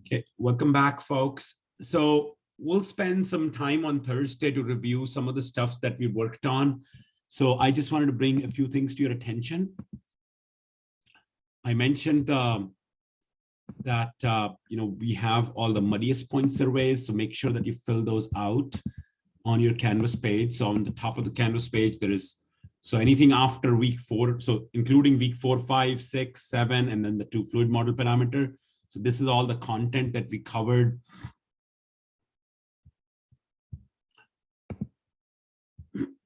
Okay, welcome back, folks. So we'll spend some time on Thursday to review some of the stuff that we worked on. So I just wanted to bring a few things to your attention. I mentioned that we have all the muddiest point surveys, so make sure that you fill those out on your Canvas page. So on the top of the Canvas page, there is anything after week 4, so including week 4, 5, 6, 7, and then the Twofluid model parameter. So this is all the content that we covered.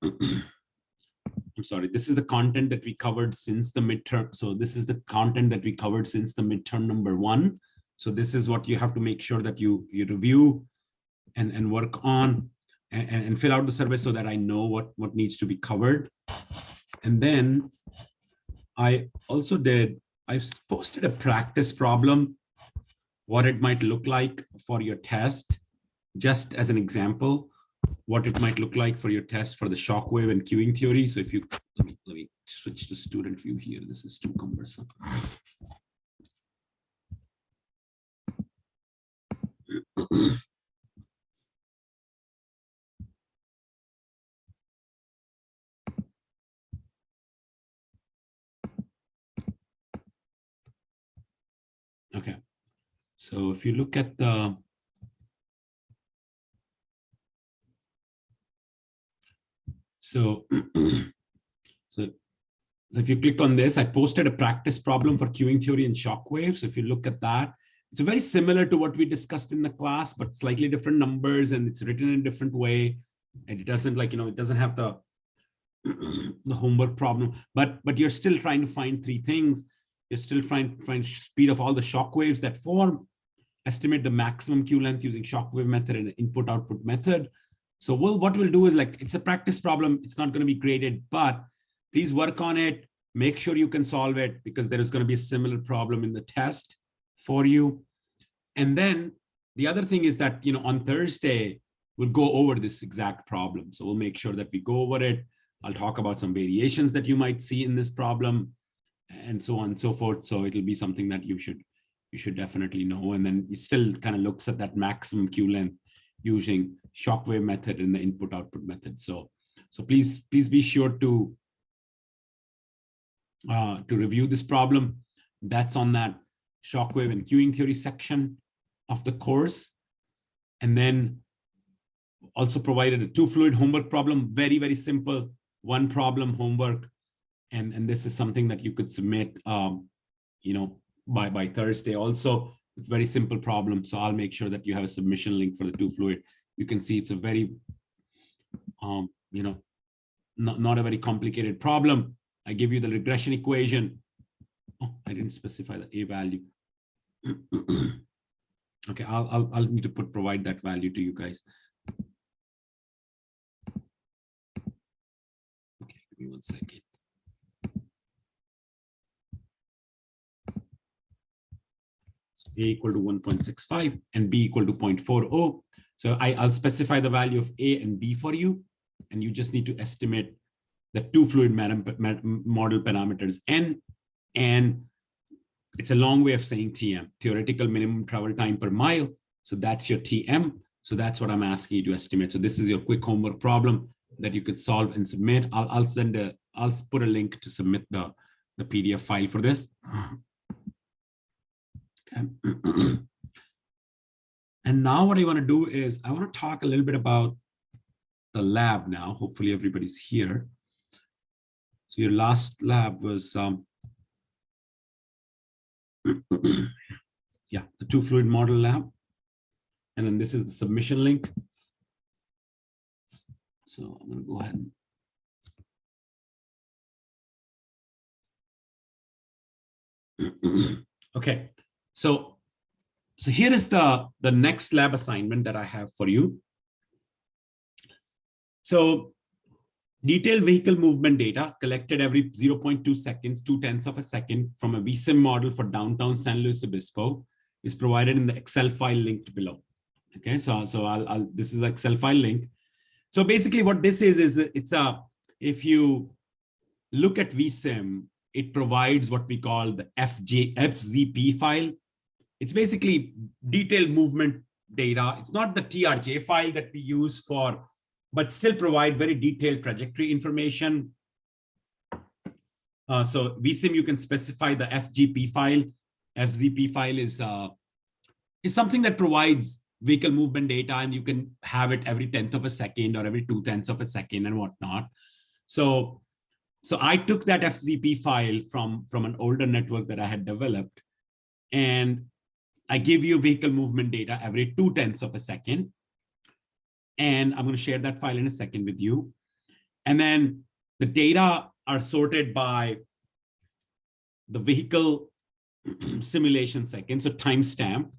I'm sorry, this is the content that we covered since the midterm. So this is the content that we covered since the midterm number 1. So this is what you have to make sure that you review and work on and fill out the survey so that I know what needs to be covered. And then I posted a practice problem, what it might look like for your test, just as an example, what it might look like for your test for the shockwave and queuing theory. So if you, let me switch to student view here. This is too cumbersome. Okay, so if you look at the so if you click on this, I posted a practice problem for queuing theory and shockwave. So if you look at that, it's very similar to what we discussed in the class, but slightly different numbers, and it's written in a different way. And it doesn't it doesn't have the homework problem, but you're still trying to find 3 things. You're still trying to find speed of all the shock waves that form, estimate the maximum queue length using shockwave method and input output method. So what we'll do is, it's a practice problem. It's not going to be graded, but please work on it. Make sure you can solve it, because there is going to be a similar problem in the test for you. And then the other thing is that, on Thursday, we'll go over this exact problem. So we'll make sure that we go over it. I'll talk about some variations that you might see in this problem and so on and so forth. So it'll be something that you should definitely know. And then it still kind of looks at that maximum queue length using shockwave method and the input output method. So please be sure to review this problem. That's on that shockwave and queuing theory section of the course. And then also provided a Twofluid homework problem, very, very simple, 1 problem homework. And this is something that you could submit, by Thursday. Also, very simple problem. So I'll make sure that you have a submission link for the Twofluid. You can see it's a very, not a very complicated problem. I give you the regression equation. Oh, I didn't specify the A value. Okay, I'll need to provide that value to you guys. Okay, give me 1 second. A equal to 1.65 and B equal to 0.40. So I'll specify the value of A and B for you, and you just need to estimate the Twofluid model parameters N, and it's a long way of saying TM, theoretical minimum travel time per mile. So that's your TM. So that's what I'm asking you to estimate. So this is your quick homework problem that you could solve and submit. I'll put a link to submit the PDF file for this. Okay. And now what I want to do is I want to talk a little bit about the lab now. Hopefully everybody's here. So your last lab was yeah, the Twofluid model lab. And then this is the submission link. So I'm going to go ahead and okay. So here is the next lab assignment that I have for you. So detailed vehicle movement data collected every 0.2 seconds, 0.2 of a second from a VISSIM model for downtown San Luis Obispo is provided in the Excel file linked below. Okay, so this is the Excel file link. So basically what this is if you look at VISSIM, it provides what we call the FZP file. it's basically detailed movement data. It's not the TRJ file that we use for, but still provide very detailed trajectory information. So VISSIM, you can specify the FGP file. FGP file is something that provides vehicle movement data, and you can have it every 10th of a second or every 2/10 of a second and whatnot. So I took that FGP file from an older network that I had developed, and I give you vehicle movement data every 2/10 of a second. And I'm going to share that file in a second with you. And then the data are sorted by the vehicle simulation second, so timestamp,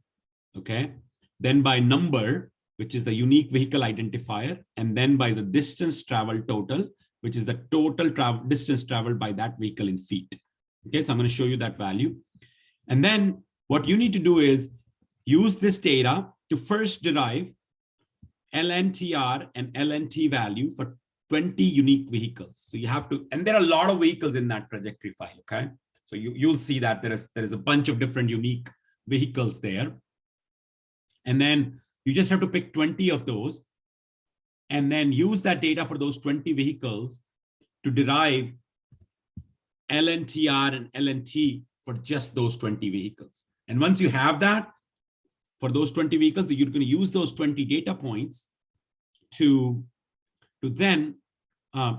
okay? Then by number, which is the unique vehicle identifier, and then by the distance traveled total, which is the total distance traveled by that vehicle in feet. Okay, so I'm going to show you that value. And then what you need to do is use this data to first derive LNTR and LNT value for 20 unique vehicles. So you have to, and there are a lot of vehicles in that trajectory file, okay? So you'll see that there is a bunch of different unique vehicles there. And then you just have to pick 20 of those and then use that data for those 20 vehicles to derive LNTR and LNT for just those 20 vehicles. And once you have that, for those 20 vehicles, you're going to use those 20 data points to then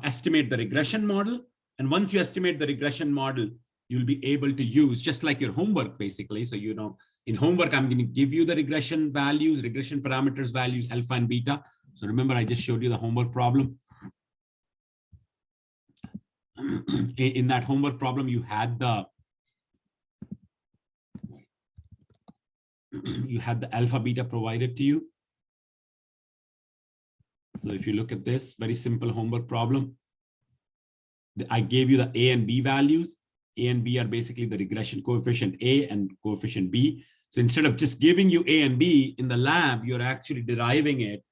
estimate the regression model. And once you estimate the regression model, you'll be able to use, just like your homework, basically. So, you know, in homework, I'm going to give you the regression values, regression parameters values, alpha and beta. So remember, I just showed you the homework problem. In that homework problem, you had the alpha beta provided to you. So if you look at this very simple homework problem, I gave you the A and B values. A and B are basically the regression coefficient A and coefficient B. So instead of just giving you A and B in the lab, you're actually deriving it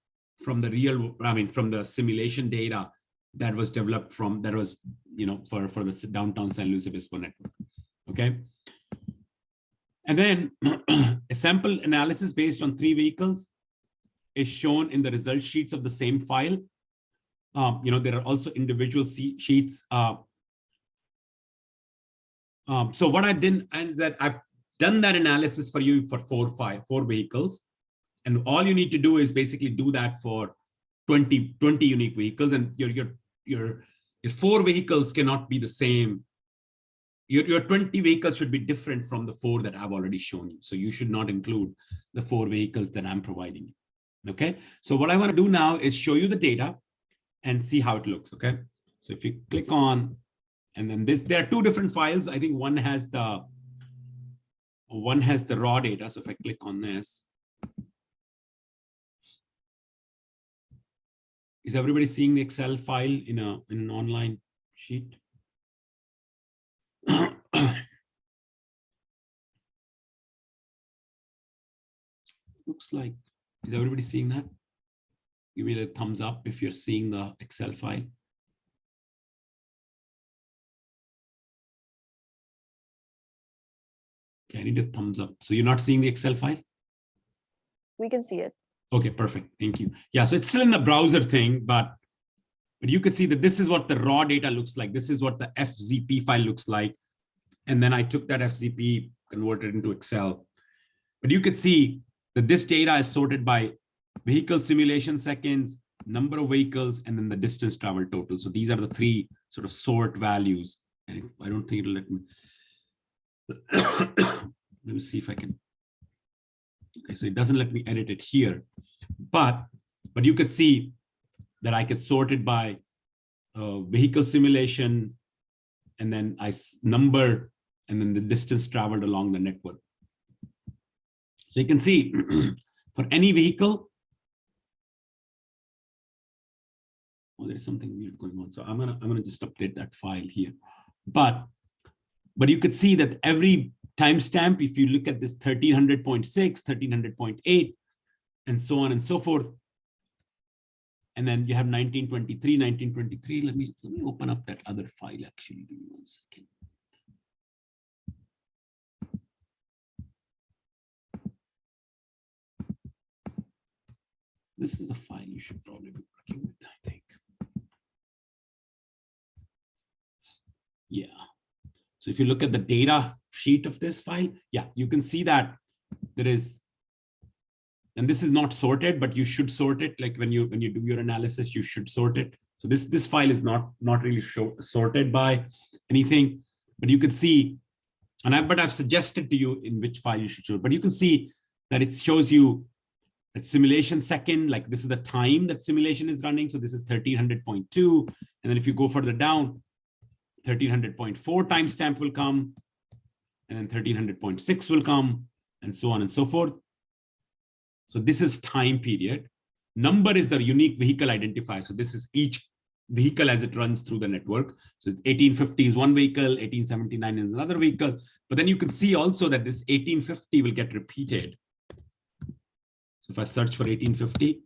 from the real, from the simulation data that was developed from, that was, you know, for the downtown San Luis Obispo network. Okay. And then a sample analysis based on 3 vehicles is shown in the result sheets of the same file. You know, there are also individual sheets. So what I did is that I've done that analysis for you for 4 vehicles. And all you need to do is basically do that for 20 unique vehicles, and your 4 vehicles cannot be the same. Your 20 vehicles should be different from the 4 that I've already shown you. So you should not include the 4 vehicles that I'm providing you. Okay. So what I want to do now is show you the data and see how it looks. Okay. So if you click on, and then there are 2 different files. I think one has the raw data. So if I click on this, is everybody seeing the Excel file in an online sheet? Looks like, is everybody seeing that? Give me a thumbs up if you're seeing the Excel file. Okay, I need a thumbs up. So you're not seeing the Excel file? We can see it. Okay, perfect. Thank you. Yeah, so it's still in the browser thing, but you could see that this is what the raw data looks like. This is what the FZP file looks like. And then I took that FZP, converted into Excel. But you could see that this data is sorted by vehicle simulation seconds, number of vehicles, and then the distance traveled total. So these are the 3 sort of sort values. And I don't think it'll let me. Let me see if I can. Okay, so it doesn't let me edit it here, but you could see that I could sort it by vehicle simulation, and then number, and then the distance traveled along the network. So you can see for any vehicle, oh, there's something weird going on. So I'm gonna just update that file here, but you could see that every timestamp, if you look at this 1300.6, 1300.8, and so on and so forth, and then you have 1923, 1923. Let me open up that other file. Actually, give me 1 second. This is the file you should probably be working with, I think. Yeah. So if you look at the data sheet of this file, yeah, you can see that there is, and this is not sorted, but you should sort it. Like when you do your analysis, you should sort it. So this file is not really sorted by anything, but you could see, but I've suggested to you in which file you should sort. But you can see that it shows you that simulation second, like this is the time that simulation is running. So this is 1300.2, and then if you go further down, 1300.4 timestamp will come, and then 1300.6 will come, and so on and so forth. So this is time period. Number is the unique vehicle identifier. So this is each vehicle as it runs through the network. So 1850 is one vehicle, 1879 is another vehicle. But then you can see also that this 1850 will get repeated. So if I search for 1850,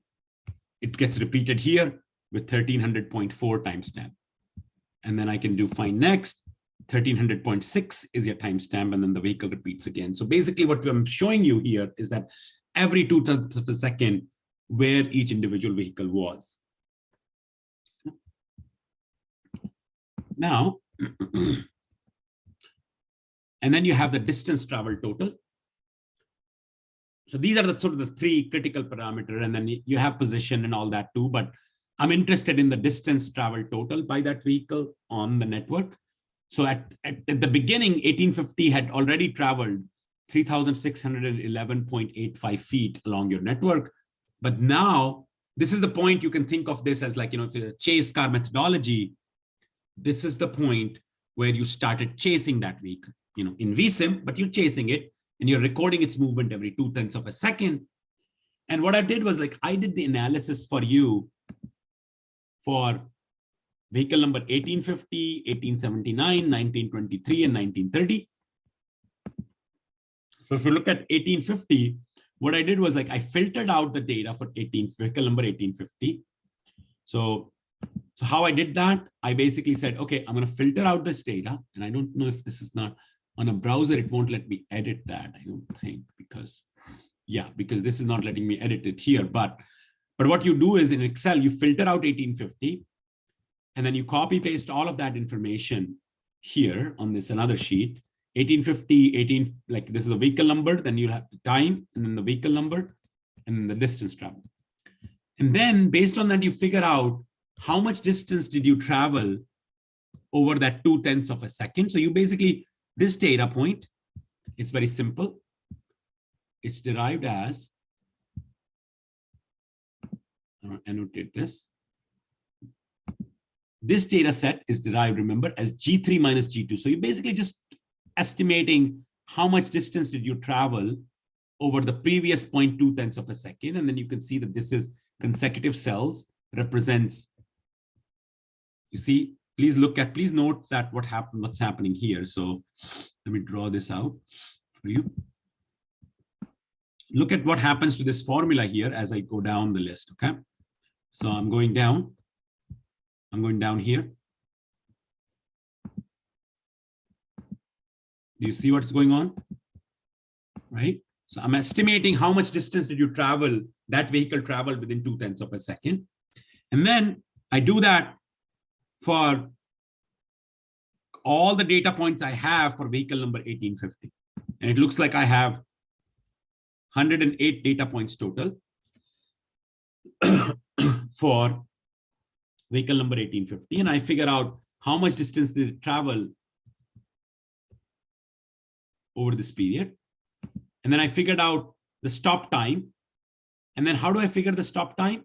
it gets repeated here with 1300.4 timestamp. And then I can do find next. 1300.6 is your timestamp, and then the vehicle repeats again. So basically what I'm showing you here is that every 2/10 of a second where each individual vehicle was. Now, and then you have the distance traveled total. So these are the sort of the three critical parameters, and then you have position and all that too, but I'm interested in the distance traveled total by that vehicle on the network. So at the beginning, 1850 had already traveled 3,611.85 feet along your network. But now this is the point you can think of this as like, if it's a chase car methodology, this is the point where you started chasing that vehicle, in VISSIM, but you're chasing it and you're recording its movement every 2/10 of a second. And what I did was like, I did the analysis for you for vehicle number 1850, 1879, 1923, and 1930. So if you look at 1850, what I did was like, I filtered out the data for vehicle number 1850. So how I did that, I basically said, okay, I'm going to filter out this data. And I don't know if this is not on a browser, it won't let me edit that. I don't think because this is not letting me edit it here. But what you do is in Excel, you filter out 1850, and then you copy paste all of that information here on this another sheet. 1850, like this is the vehicle number, then you'll have the time, and then the vehicle number, and then the distance traveled. And then based on that, you figure out how much distance did you travel over that 2/10 of a second. So you basically, this data point, it's very simple. It's derived as, I'll annotate this. This data set is derived, remember, as G3 minus G2. So you're basically just estimating how much distance did you travel over the previous 0.2 of a second. And then you can see that this is consecutive cells represents, you see, please note that what's happening here. So let me draw this out for you. Look at what happens to this formula here as I go down the list, okay? So I'm going down here. Do you see what's going on? Right? So I'm estimating how much distance did you travel, that vehicle traveled within 2/10 of a second. And then I do that for all the data points I have for vehicle number 1850. And it looks like I have 108 data points total for vehicle number 1850. And I figure out how much distance did it travel over this period. And then I figured out the stop time. And then how do I figure the stop time?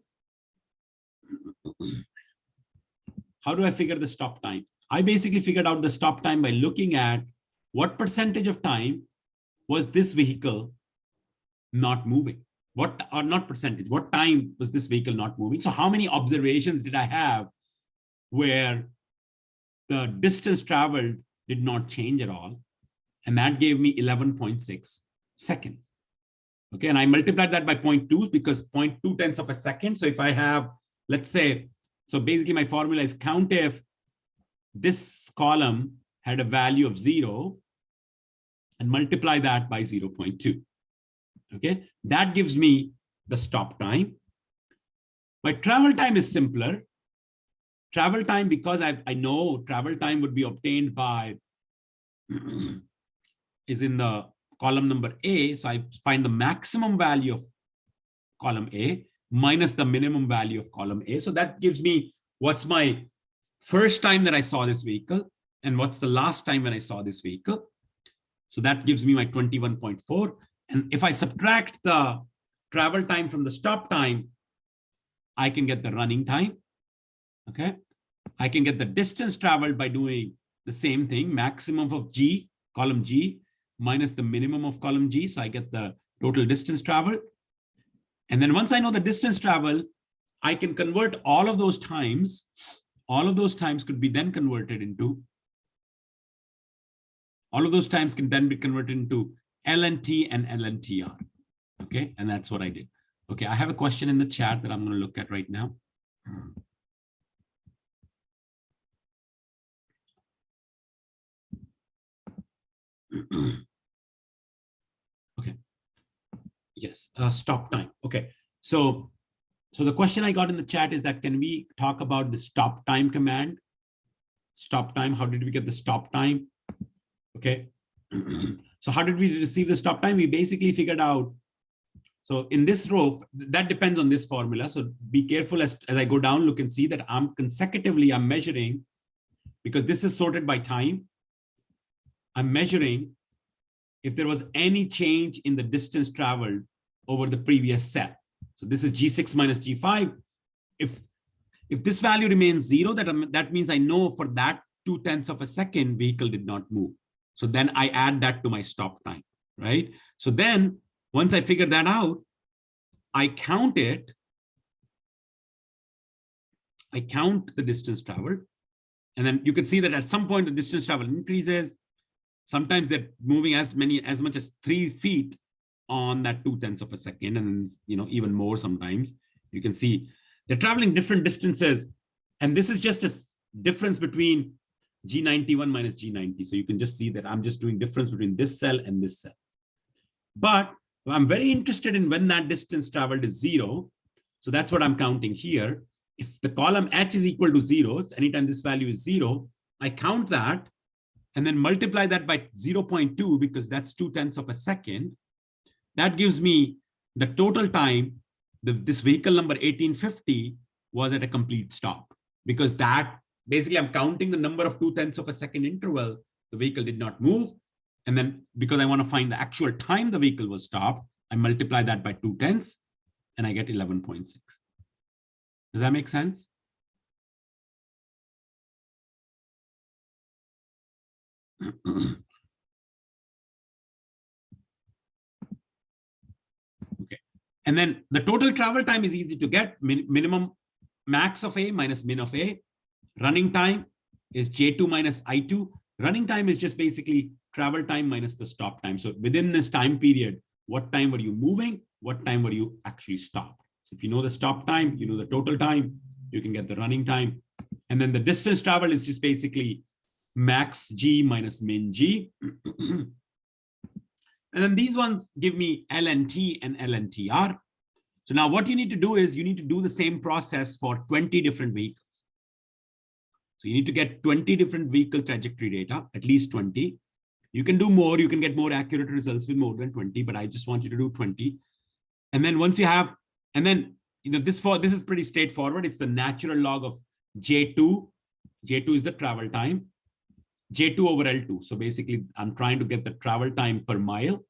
How do I figure the stop time? I basically figured out the stop time by looking at what percentage of time was this vehicle not moving. What time was this vehicle not moving? So how many observations did I have where the distance traveled did not change at all? And that gave me 11.6 seconds. Okay, and I multiplied that by 0.2 because 0.2 of a second. So if I have, let's say, so basically my formula is count if this column had a value of 0 and multiply that by 0.2. Okay, that gives me the stop time. My travel time is simpler. Travel time, because I know travel time would be obtained by, is in the column number A. So I find the maximum value of column A minus the minimum value of column A. So that gives me what's my first time that I saw this vehicle and what's the last time when I saw this vehicle. So that gives me my 21.4. And if I subtract the travel time from the stop time, I can get the running time. Okay. I can get the distance traveled by doing the same thing, maximum of G, column G, minus the minimum of column G. So I get the total distance traveled. And then once I know the distance travel, I can convert all of those times. All of those times could be then converted into, all of those times can then be converted into LNT and LNTR. Okay, and that's what I did. Okay, I have a question in the chat that I'm going to look at right now. Okay. Yes, stop time. Okay, so the question I got in the chat is that, can we talk about the stop time command? Stop time, how did we get the stop time? Okay, so how did we receive the stop time? We basically figured out, so in this row, that depends on this formula. So be careful as I go down, look and see that I'm measuring, because this is sorted by time. I'm measuring if there was any change in the distance traveled over the previous set. So this is G6 minus G5. If this value remains 0, that means I know for that 0.2 of a second vehicle did not move. So then I add that to my stop time, right? So then once I figure that out, I count it. I count the distance traveled. And then you can see that at some point the distance travel increases. Sometimes they're moving as much as 3 feet on that 0.2 of a second, and even more sometimes. You can see they're traveling different distances, and this is just a difference between G91 minus G90. So you can just see that I'm just doing difference between this cell and this cell. But I'm very interested in when that distance traveled is 0. So that's what I'm counting here. If the column H is equal to 0, anytime this value is 0, I count that and then multiply that by 0.2, because that's 0.2 of a second. That gives me the total time this vehicle number 1850 was at a complete stop, because that basically I'm counting the number of 0.2 of a second interval. The vehicle did not move. And then because I want to find the actual time the vehicle was stopped, I multiply that by 0.2 and I get 11.6. Does that make sense? Okay. And then the total travel time is easy to get. Minimum max of A minus min of A. Running time is J2 minus I2. Running time is just basically travel time minus the stop time. So within this time period, what time were you moving? What time were you actually stopped? So if you know the stop time, you know the total time, you can get the running time. And then the distance traveled is just basically max G minus min G. And then these ones give me LNT and LNTR. So now what you need to do is you need to do the same process for 20 different vehicles. So you need to get 20 different vehicle trajectory data, at least 20. You can do more, you can get more accurate results with more than 20, but I just want you to do 20. And then once you have, and then this is pretty straightforward. It's the natural log of J2. J2 is the travel time. J2 over L2. So basically, I'm trying to get the travel time per mile,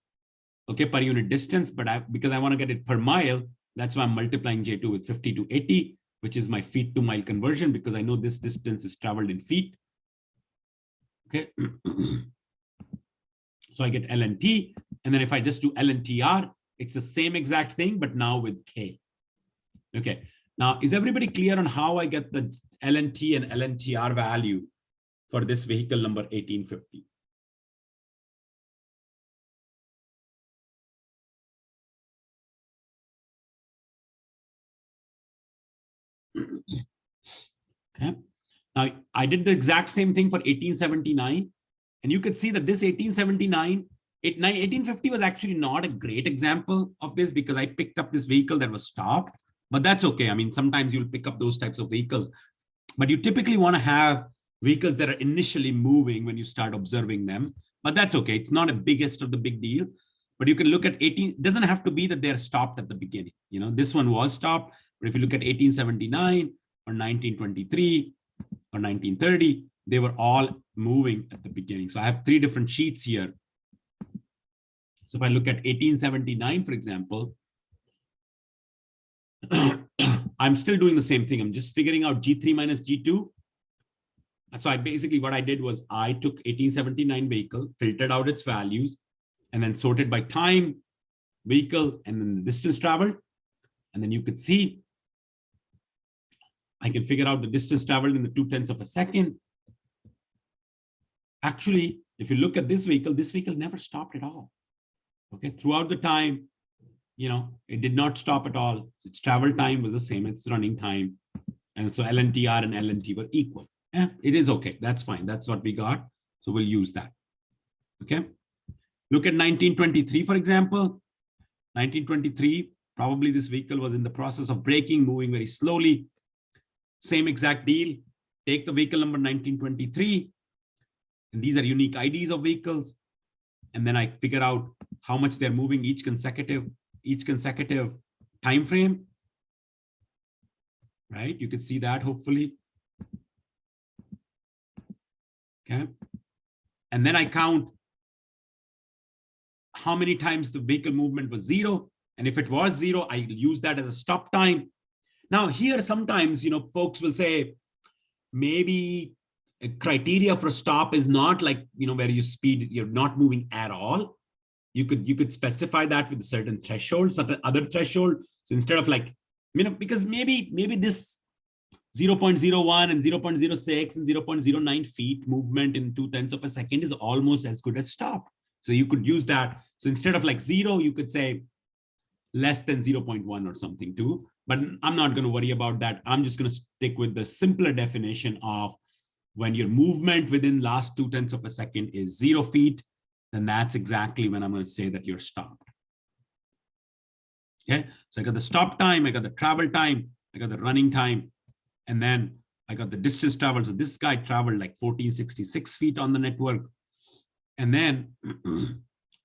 okay, per unit distance. But because I want to get it per mile, that's why I'm multiplying J2 with 50 to 80, which is my feet to mile conversion, because I know this distance is traveled in feet. Okay. So I get LNT. And then if I just do LNTR, it's the same exact thing, but now with K. Okay. Now, is everybody clear on how I get the LNT and LNTR value for this vehicle number 1850? Okay. Now, I did the exact same thing for 1879. And you could see that this 1850 was actually not a great example of this, because I picked up this vehicle that was stopped. but that's okay. I mean, sometimes you'll pick up those types of vehicles, but you typically want to have vehicles that are initially moving when you start observing them, but that's okay. It's not a biggest of the big deal, but you can look at 18, it doesn't have to be that they're stopped at the beginning. You know, this one was stopped, but if you look at 1879 or 1923 or 1930, they were all moving at the beginning. So I have 3 different sheets here. So if I look at 1879, for example, I'm still doing the same thing. I'm just figuring out G3 minus G2. So I basically, what I did was I took 1879 vehicle, filtered out its values, and then sorted by time, vehicle, and then the distance traveled. And then you could see, I can figure out the distance traveled in the 0.2 of a second. Actually, if you look at this vehicle never stopped at all. Okay, throughout the time, you know, it did not stop at all. Its travel time was the same, its running time. And so LNTR and LNT were equal. Yeah, it is okay. That's fine. That's what we got. So we'll use that. Okay. Look at 1923, for example. 1923, probably this vehicle was in the process of braking, moving very slowly. Same exact deal. Take the vehicle number 1923. And these are unique IDs of vehicles. And then I figure out how much they're moving each consecutive time frame. Right? You can see that hopefully. Okay. And then I count how many times the vehicle movement was 0. And if it was 0, I use that as a stop time. Now here, sometimes, you know, folks will say, maybe a criteria for a stop is not like, you know, where you speed, you're not moving at all. You could specify that with a certain threshold, certain other threshold. So instead of like, you know, because maybe this 0.01 and 0.06 and 0.09 feet movement in 0.2 of a second is almost as good as stop. So you could use that. So instead of like 0, you could say less than 0.1 or something too. But I'm not going to worry about that. I'm just going to stick with the simpler definition of when your movement within last 0.2 of a second is 0 feet, then that's exactly when I'm going to say that you're stopped. Okay, so I got the stop time, I got the travel time, I got the running time, and then I got the distance traveled. So this guy traveled like 1466 feet on the network. And then,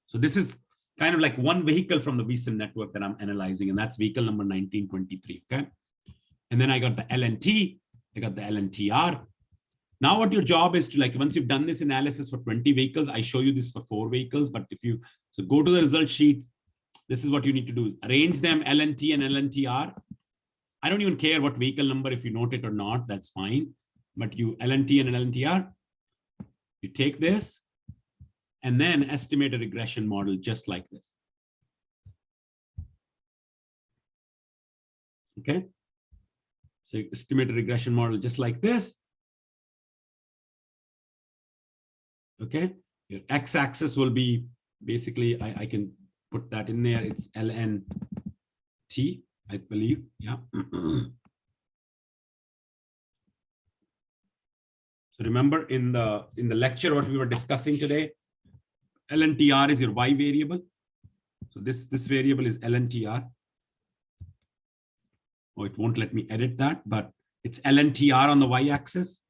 so this is kind of like one vehicle from the VISSIM network that I'm analyzing, and that's vehicle number 1923, okay? And then I got the LNT, I got the LNTR. Now what your job is to, like, once you've done this analysis for 20 vehicles, I show you this for 4 vehicles, but if you, so go to the result sheet, this is what you need to do. Arrange them LNT and LNTR. I don't even care what vehicle number, if you note it or not, that's fine. But you LNT and LNTR, you take this and then estimate a regression model just like this. Okay. So you estimate a regression model just like this. Okay. Your x-axis will be basically, I can put that in there. It's LNT, I believe. Yeah. So remember in the lecture, what we were discussing today, LNTR is your y variable. So this variable is LNTR. Oh, it won't let me edit that, but it's LNTR on the y-axis.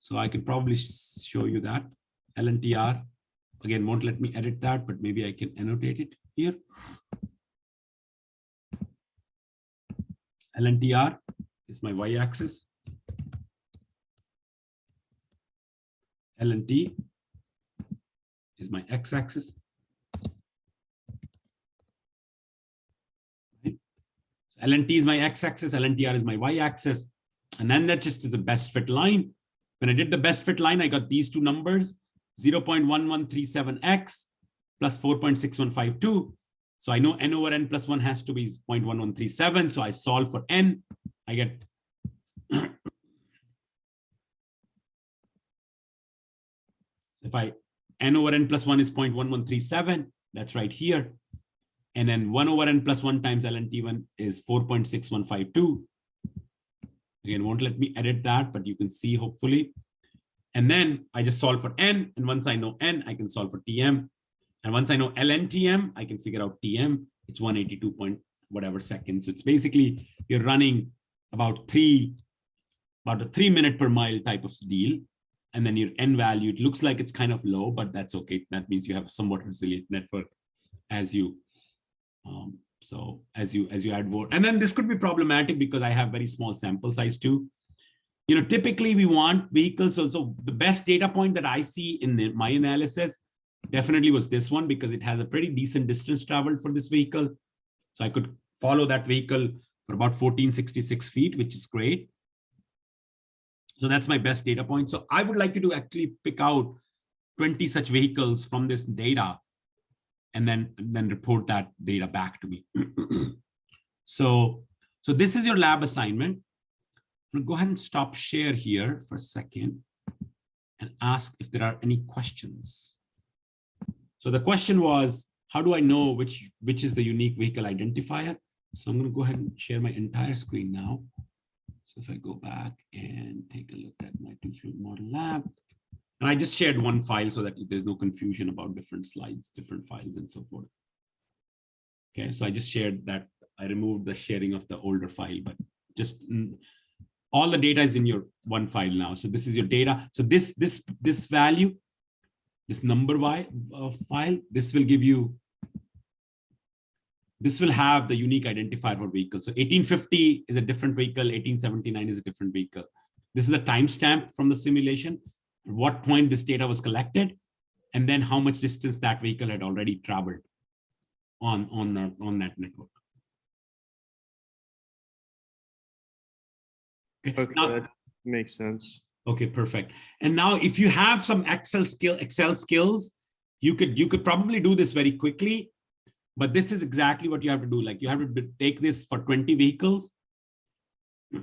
So I can probably show you that. LNTR, again, won't let me edit that, but maybe I can annotate it here. LNTR is my y-axis. LNT is my x-axis. Right? So LNT is my x-axis, LNTR is my y-axis. And then that just is a best fit line. When I did the best fit line, I got these two numbers, 0.1137x plus 4.6152. So I know n over n plus 1 has to be 0.1137. So I solve for n. I get if I n over n plus 1 is 0.1137, that's right here. And then 1 over n plus 1 times LNT1 is 4.6152. Again, won't let me edit that, but you can see hopefully. And then I just solve for n. And once I know n, I can solve for Tm. And once I know LNTM, I can figure out Tm. It's 182. whatever seconds. So it's basically you're running about a 3-minute per mile type of deal. And then your N value, it looks like it's kind of low, but that's okay. That means you have a somewhat resilient network as you add more. And then this could be problematic because I have very small sample size too. Typically we want vehicles. So the best data point that I see in my analysis definitely was this one, because it has a pretty decent distance traveled for this vehicle. So I could follow that vehicle for about 1466 feet, which is great. So that's my best data point. So I would like you to actually pick out 20 such vehicles from this data and then report that data back to me. So this is your lab assignment. I'm going to go ahead and stop share here for a second and ask if there are any questions. So the question was, how do I know which is the unique vehicle identifier? So I'm going to go ahead and share my entire screen now. So if I go back and take a look at my Twofluid model lab, and I just shared one file so that there's no confusion about different slides, different files and so forth. Okay, so I just shared that. I removed the sharing of the older file, but just all the data is in your one file now. So this is your data. So this value, this number file, this will give you, this will have the unique identifier for vehicle. So 1850 is a different vehicle, 1879 is a different vehicle. This is a timestamp from the simulation, at what point this data was collected, and then how much distance that vehicle had already traveled on that network. Okay, now, that makes sense. Okay, perfect. And now if you have some Excel skills, you could probably do this very quickly, but this is exactly what you have to do. Like you have to take this for 20 vehicles.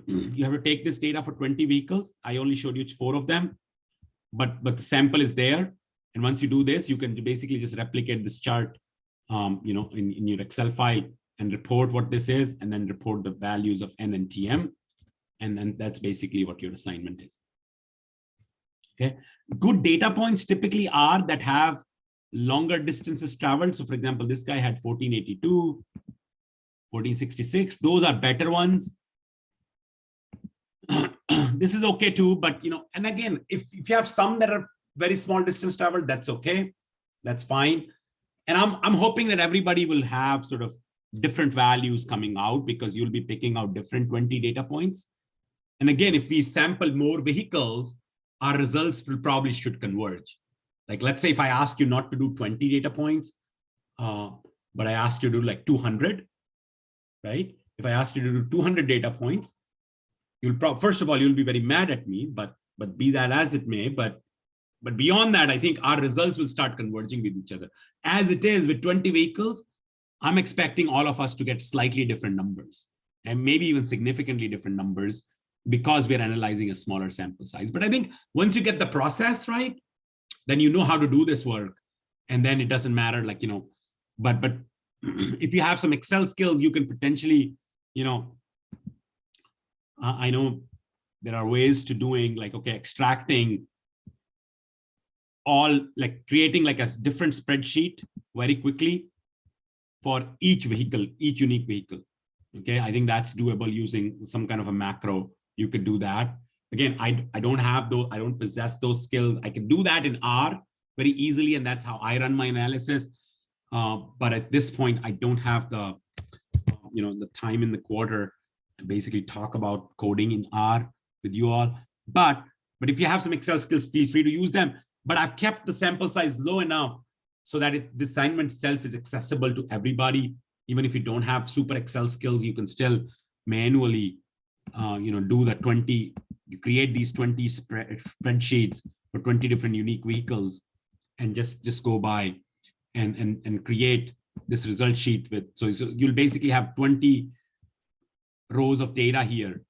You have to take this data for 20 vehicles. I only showed you 4 of them, but the sample is there. And once you do this, you can basically just replicate this chart, in your Excel file and report what this is, and then report the values of N and TM. And then that's basically what your assignment is. Okay. Good data points typically are that have longer distances traveled. So for example, this guy had 1482, 1466. Those are better ones. This is okay too, but and again, if you have some that are very small distance traveled, that's okay. That's fine. And I'm hoping that everybody will have sort of different values coming out, because you'll be picking out different 20 data points. And again, if we sample more vehicles, our results probably should converge. Like, let's say if I ask you not to do 20 data points, but I asked you to do like 200, right? If I asked you to do 200 data points, first of all, you'll be very mad at me, but be that as it may, but beyond that, I think our results will start converging with each other. As it is with 20 vehicles, I'm expecting all of us to get slightly different numbers, and maybe even significantly different numbers, because we're analyzing a smaller sample size. But I think once you get the process right, then you know how to do this work. And then it doesn't matter, but if you have some Excel skills, you can potentially, I know there are ways to doing extracting creating like a different spreadsheet very quickly for each vehicle, each unique vehicle. Okay, I think that's doable using some kind of a macro. You could do that. Again, I don't have those, I don't possess those skills. I can do that in R very easily, and that's how I run my analysis. But at this point, I don't have the time in the quarter to basically talk about coding in R with you all. But if you have some Excel skills, feel free to use them. But I've kept the sample size low enough so that the assignment itself is accessible to everybody. Even if you don't have super Excel skills, you can still manually do the 20, you create these 20 spreadsheets for 20 different unique vehicles, and just go by and create this result sheet with, so you'll basically have 20 rows of data here,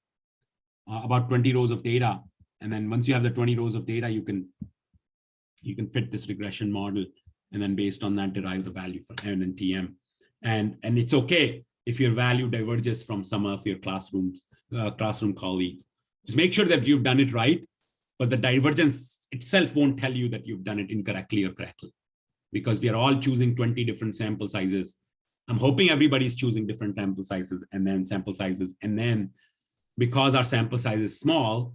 about 20 rows of data. And then once you have the 20 rows of data, you can fit this regression model, and then based on that, derive the value for N and TM. And it's okay if your value diverges from some of your classroom colleagues. Just make sure that you've done it right, but the divergence itself won't tell you that you've done it incorrectly or correctly, because we are all choosing 20 different sample sizes I'm hoping everybody's choosing different sample sizes. And then because our sample size is small,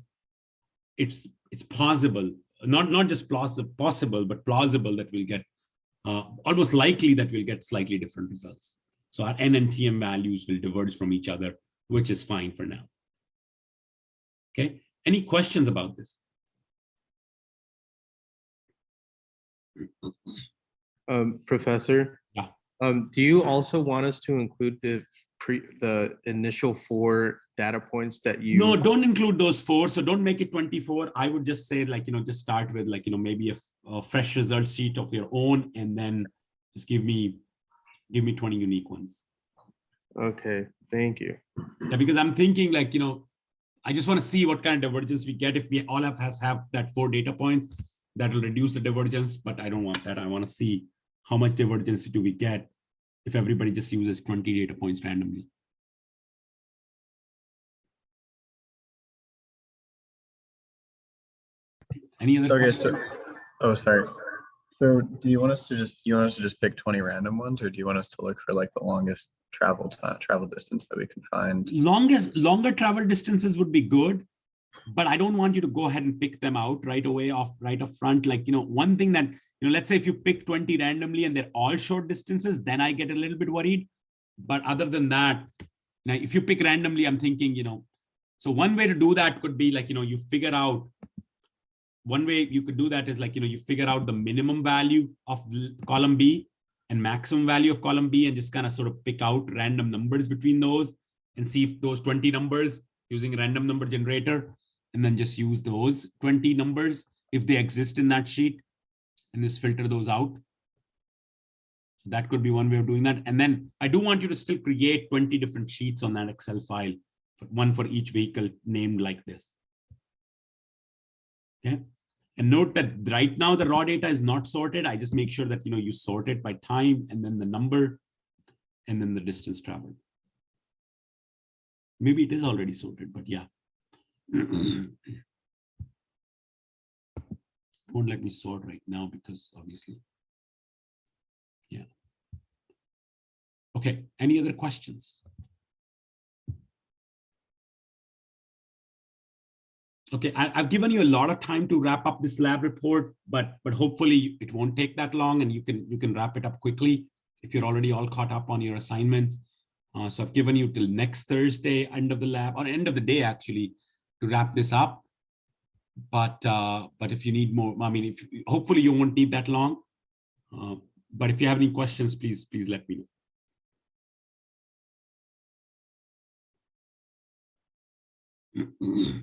it's possible, not just possible, but plausible that we'll get, almost likely that we'll get slightly different results. So our N and TM values will diverge from each other, which is fine for now. Okay, any questions about this? Professor? Yeah. Do you also want us to include the initial 4 data points that you? No, don't include those 4. So don't make it 24. I would just say, like, just start with, like, maybe a fresh result sheet of your own, and then just give me 20 unique ones. Okay, thank you. Yeah, because I'm thinking, like, I just want to see what kind of divergence we get. If we all have that 4 data points, that will reduce the divergence, but I don't want that. I want to see how much divergence do we get if everybody just uses 20 data points randomly. Any other questions? Oh, sorry. So do you want us to just pick 20 random ones, or do you want us to look for, like, the longest travel distance that we can find? Longer travel distances would be good, but I don't want you to go ahead and pick them out right away right up front. Like, one thing that, let's say if you pick 20 randomly and they're all short distances, then I get a little bit worried. But other than that, now if you pick randomly, I'm thinking, so one way to do that could be, like, you figure out, one way you could do that is, like, you figure out the minimum value of column B and maximum value of column B, and just kind of sort of pick out random numbers between those and see if those 20 numbers using a random number generator, and then just use those 20 numbers if they exist in that sheet and just filter those out. So that could be one way of doing that. And then I do want you to still create 20 different sheets on that Excel file, one for each vehicle named like this. Okay. And note that right now the raw data is not sorted. I just make sure that, you sort it by time, and then the number, and then the distance traveled. Maybe it is already sorted, but yeah. Won't let me sort right now because obviously, yeah. Okay, any other questions? Okay, I've given you a lot of time to wrap up this lab report, but hopefully it won't take that long, and you can wrap it up quickly if you're already all caught up on your assignments. So I've given you till next Thursday, end of the lab, or end of the day actually, to wrap this up. But if you need more, I mean, hopefully you won't need that long. But if you have any questions, please let me know.